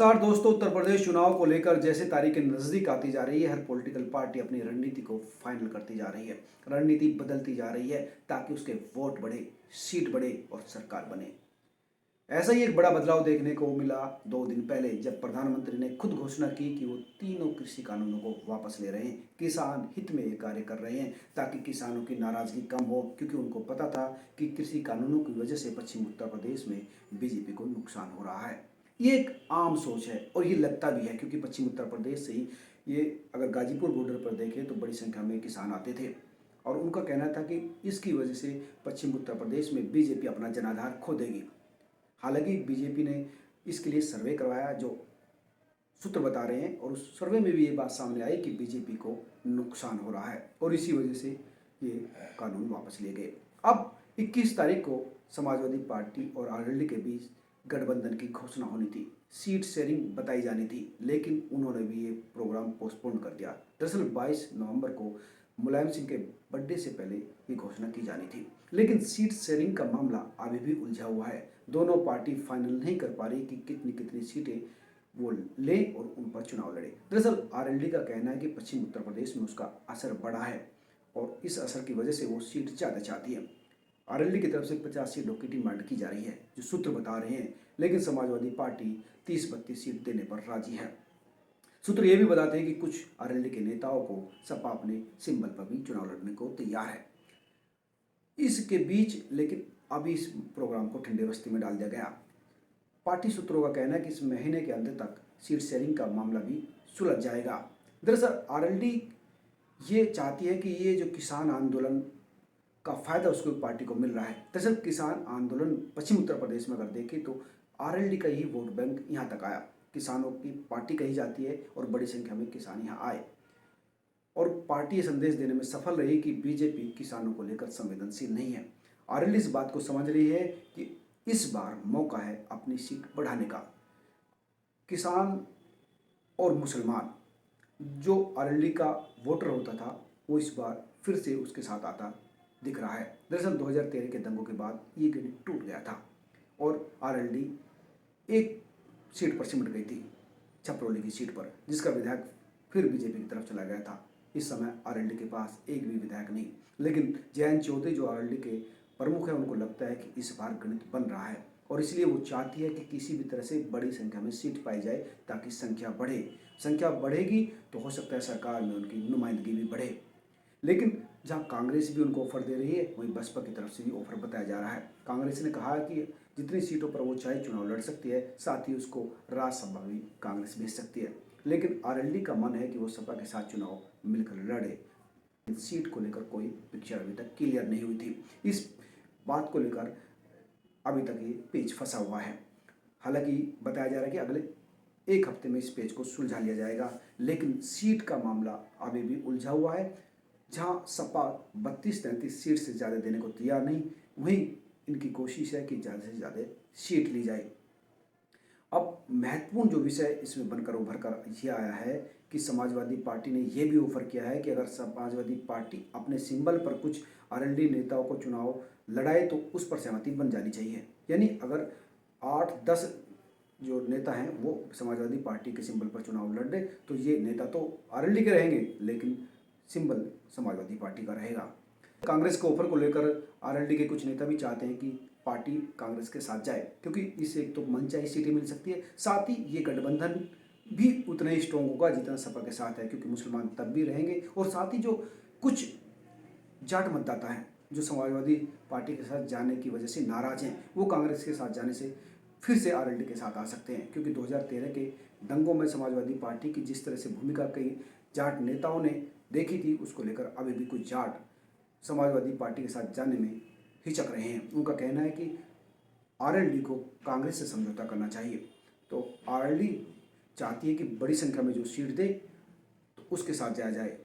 नमस्कार दोस्तों। उत्तर प्रदेश चुनाव को लेकर जैसे तारीखें नजदीक आती जा रही है, हर पॉलिटिकल पार्टी अपनी रणनीति को फाइनल करती जा रही है, रणनीति बदलती जा रही है ताकि उसके वोट बढ़े, सीट बढ़े और सरकार बने। ऐसा ही एक बड़ा बदलाव देखने को मिला 2 दिन पहले, जब प्रधानमंत्री ने खुद घोषणा की कि वो तीनों कृषि कानूनों को वापस ले रहे हैं, किसान हित में ये कार्य कर रहे हैं ताकि किसानों की नाराजगी कम हो, क्योंकि उनको पता था कि कृषि कानूनों की वजह से पश्चिम उत्तर प्रदेश में बीजेपी को नुकसान हो रहा है। ये एक आम सोच है और ये लगता भी है, क्योंकि पश्चिम उत्तर प्रदेश से ही ये, अगर गाजीपुर बॉर्डर पर देखें तो बड़ी संख्या में किसान आते थे और उनका कहना था कि इसकी वजह से पश्चिम उत्तर प्रदेश में बीजेपी अपना जनाधार खो देगी। हालांकि बीजेपी ने इसके लिए सर्वे करवाया, जो सूत्र बता रहे हैं, और उस सर्वे में भी ये बात सामने आई कि बीजेपी को नुकसान हो रहा है और इसी वजह से ये कानून वापस लिए गए। अब 21 तारीख को समाजवादी पार्टी और आरएलडी के बीच गठबंधन की घोषणा होनी थी, सीट शेयरिंग बताई जानी थी, लेकिन उन्होंने भी ये प्रोग्राम पोस्टपोन कर दिया। दरअसल 22 नवंबर को मुलायम सिंह के बर्थडे से पहले ये घोषणा की जानी थी, लेकिन सीट शेयरिंग का मामला अभी भी उलझा हुआ है। दोनों पार्टी फाइनल नहीं कर पा रही कि कितनी कितनी सीटें वो लें और उन पर चुनाव लड़े। दरअसल आरएलडी का कहना है कि पश्चिम उत्तर प्रदेश में उसका असर बढ़ा है और इस असर की वजह से वो सीट ज़्यादा चाहती है। आरएलडी की तरफ से 50 सीटों की डिमांड की जा रही है, जो सूत्र बता रहे हैं, लेकिन समाजवादी पार्टी 30-32 सीट देने पर राजी है। सूत्र ये भी बताते हैं कि कुछ आरएलडी के नेताओं को सपा अपने सिंबल पर भी चुनाव लड़ने को तैयार है। इसके बीच लेकिन अभी इस प्रोग्राम को ठंडे बस्ती में डाल दिया गया। पार्टी सूत्रों का कहना है कि इस महीने के अंत तक सीट शेयरिंग का मामला भी सुलझ जाएगा। दरअसल आरएलडी ये चाहती है कि ये जो किसान आंदोलन का फायदा उसको पार्टी को मिल रहा है। दरअसल किसान आंदोलन पश्चिम उत्तर प्रदेश में अगर देखें तो आरएलडी का ही वोट बैंक यहाँ तक आया, किसानों की पार्टी कही जाती है और बड़ी संख्या में किसान यहाँ आए और पार्टी ये संदेश देने में सफल रही कि बीजेपी किसानों को लेकर संवेदनशील नहीं है। आरएलडी इस बात को समझ रही है कि इस बार मौका है अपनी सीट बढ़ाने का। किसान और मुसलमान जो आरएलडी का वोटर होता था, वो इस बार फिर से उसके साथ आता दिख रहा है। दरअसल 2013 के दंगों के बाद ये गणित टूट गया था और आरएलडी एक सीट पर सिमट गई थी, छपरौली की सीट पर, जिसका विधायक फिर बीजेपी की तरफ चला गया था। इस समय आरएलडी के पास एक भी विधायक नहीं, लेकिन जयंत चौधरी जो आरएलडी के प्रमुख है, उनको लगता है कि इस बार गणित बन रहा है और इसलिए वो चाहती है कि किसी भी तरह से बड़ी संख्या में सीट पाई जाए ताकि संख्या बढ़े। संख्या बढ़ेगी तो हो सकता है सरकार में उनकी नुमाइंदगी भी बढ़े। लेकिन जहां कांग्रेस भी उनको ऑफर दे रही है, वहीं बसपा की तरफ से भी ऑफर बताया जा रहा है। कांग्रेस ने कहा है कि जितनी सीटों पर वो चाहे चुनाव लड़ सकती है, साथ ही उसको राज्यसभा भी कांग्रेस भेज सकती है। लेकिन आरएलडी का मन है कि वो सपा के साथ चुनाव मिलकर लड़े। सीट को लेकर कोई पिक्चर अभी तक क्लियर नहीं हुई थी। इस बात को लेकर अभी तक ये पेच फंसा हुआ है। हालांकि बताया जा रहा है कि अगले एक हफ्ते में इस पेच को सुलझा लिया जाएगा, लेकिन सीट का मामला अभी भी उलझा हुआ है। जहां सपा 32-33 सीट से ज़्यादा देने को तैयार नहीं, वहीं इनकी कोशिश है कि ज़्यादा से ज़्यादा सीट ली जाए। अब महत्वपूर्ण जो विषय इसमें बनकर उभर कर ये आया है कि समाजवादी पार्टी ने यह भी ऑफर किया है कि अगर समाजवादी पार्टी अपने सिंबल पर कुछ आरएलडी नेताओं को चुनाव लड़ाए तो उस पर सहमति बन जानी चाहिए। यानी अगर 8-10 जो नेता हैं वो समाजवादी पार्टी के सिंबल पर चुनाव लड़ रहे, तो ये नेता तो आरएलडी के रहेंगे, लेकिन सिंबल समाजवादी पार्टी का रहेगा। कांग्रेस के ऑफर को लेकर आरएलडी के कुछ नेता भी चाहते हैं कि पार्टी कांग्रेस के साथ जाए, क्योंकि इससे एक तो मनचाही सीटें मिल सकती है, साथ ही ये गठबंधन भी उतना ही स्ट्रॉन्ग होगा जितना सपा के साथ है, क्योंकि मुसलमान तब भी रहेंगे और साथ ही जो कुछ जाट मतदाता हैं जो समाजवादी पार्टी के साथ जाने की वजह से नाराज हैं, वो कांग्रेस के साथ जाने से फिर से आरएलडी के साथ आ सकते हैं। क्योंकि 2013 के दंगों में समाजवादी पार्टी की जिस तरह से भूमिका कई जाट नेताओं ने देखी थी, उसको लेकर अभी भी कुछ जाट समाजवादी पार्टी के साथ जाने में हिचक रहे हैं। उनका कहना है कि आरएलडी को कांग्रेस से समझौता करना चाहिए। तो आरएलडी चाहती है कि बड़ी संख्या में जो सीट दे तो उसके साथ जाया जाए।